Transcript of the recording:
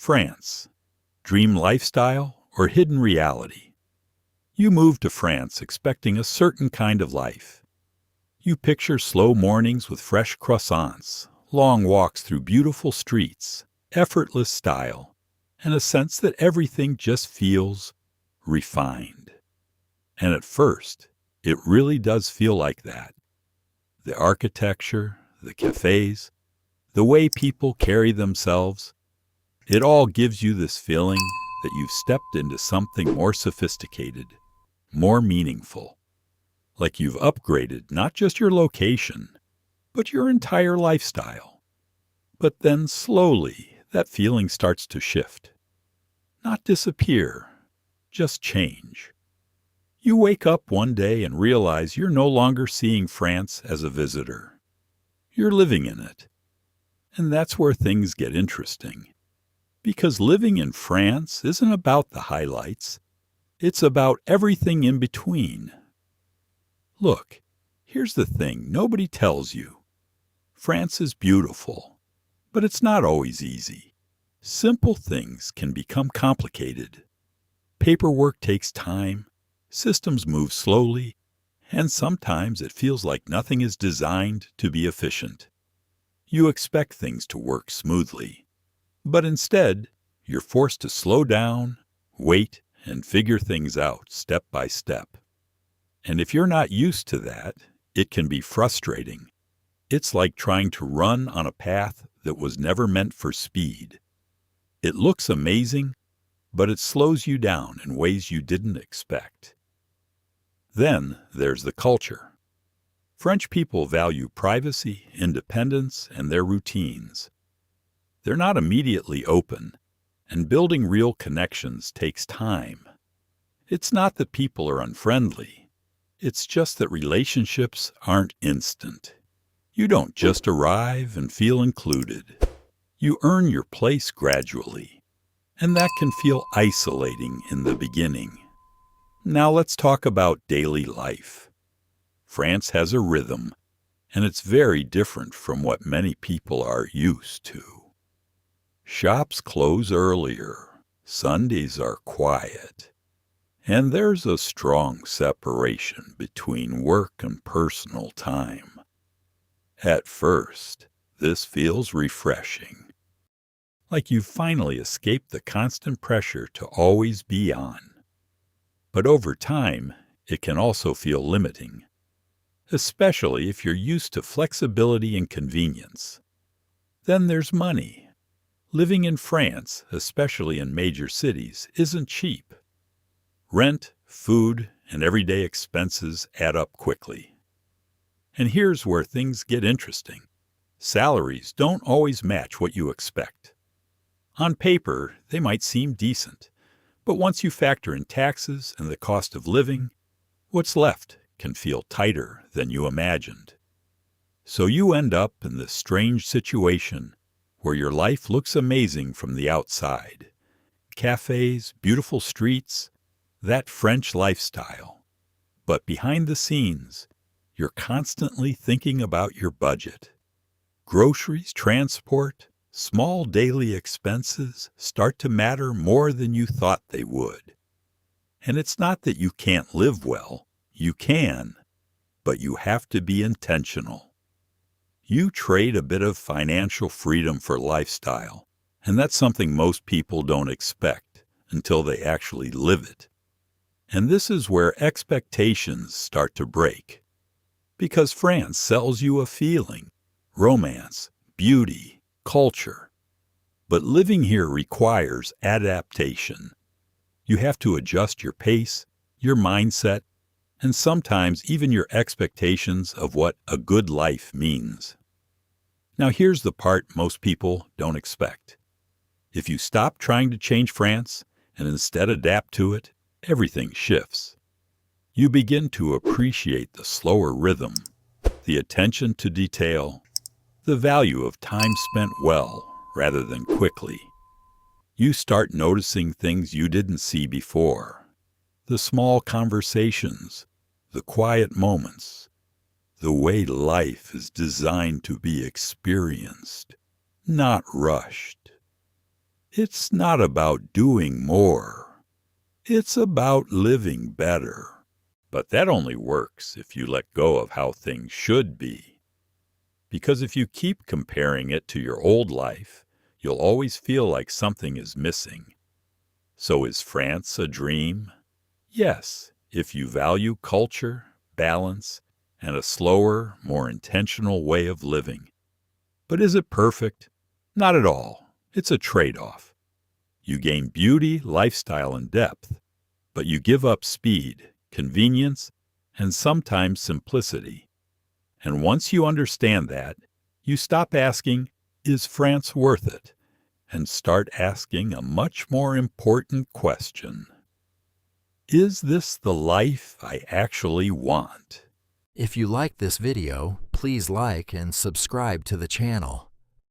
France. Dream lifestyle or hidden reality? You move to France expecting a certain kind of life. You picture slow mornings with fresh croissants, long walks through beautiful streets, effortless style, and a sense that everything just feels refined. And at first, it really does feel like that. The architecture, the cafés, the way people carry themselves, it all gives you this feeling that you've stepped into something more sophisticated, more meaningful. Like you've upgraded not just your location, but your entire lifestyle. But then slowly, that feeling starts to shift. Not disappear, just change. You wake up one day and realize you're no longer seeing France as a visitor. You're living in it. And that's where things get interesting. Because living in France isn't about the highlights. It's about everything in between. Look, here's the thing nobody tells you. France is beautiful, but it's not always easy. Simple things can become complicated. Paperwork takes time, systems move slowly, and sometimes it feels like nothing is designed to be efficient. You expect things to work smoothly, but instead, you're forced to slow down, wait, and figure things out step by step. And if you're not used to that, it can be frustrating. It's like trying to run on a path that was never meant for speed. It looks amazing, but it slows you down in ways you didn't expect. Then there's the culture. French people value privacy, independence, and their routines. They're not immediately open, and building real connections takes time. It's not that people are unfriendly. It's just that relationships aren't instant. You don't just arrive and feel included. You earn your place gradually, and that can feel isolating in the beginning. Now let's talk about daily life. France has a rhythm, and it's very different from what many people are used to. Shops close earlier, Sundays are quiet, and there's a strong separation between work and personal time. At first, this feels refreshing, like you've finally escaped the constant pressure to always be on. But over time, it can also feel limiting, especially if you're used to flexibility and convenience. Then there's money. Living in France, especially in major cities, isn't cheap. Rent, food, and everyday expenses add up quickly. And here's where things get interesting. Salaries don't always match what you expect. On paper, they might seem decent, but once you factor in taxes and the cost of living, what's left can feel tighter than you imagined. So you end up in this strange situation where your life looks amazing from the outside. Cafes, beautiful streets, that French lifestyle. But behind the scenes, you're constantly thinking about your budget. Groceries, transport, small daily expenses start to matter more than you thought they would. And it's not that you can't live well. You can, but you have to be intentional. You trade a bit of financial freedom for lifestyle, and that's something most people don't expect until they actually live it. And this is where expectations start to break. Because France sells you a feeling, romance, beauty, culture. But living here requires adaptation. You have to adjust your pace, your mindset, and sometimes even your expectations of what a good life means. Now here's the part most people don't expect. If you stop trying to change France and instead adapt to it, everything shifts. You begin to appreciate the slower rhythm, the attention to detail, the value of time spent well rather than quickly. You start noticing things you didn't see before. The small conversations, the quiet moments, the way life is designed to be experienced, not rushed. It's not about doing more. It's about living better. But that only works if you let go of how things should be. Because if you keep comparing it to your old life, you'll always feel like something is missing. So is France a dream? Yes, if you value culture, balance, and a slower, more intentional way of living. But is it perfect? Not at all. It's a trade-off. You gain beauty, lifestyle, and depth, but you give up speed, convenience, and sometimes simplicity. And once you understand that, you stop asking, is France worth it? And start asking a much more important question. Is this the life I actually want? If you like this video, please like and subscribe to the channel.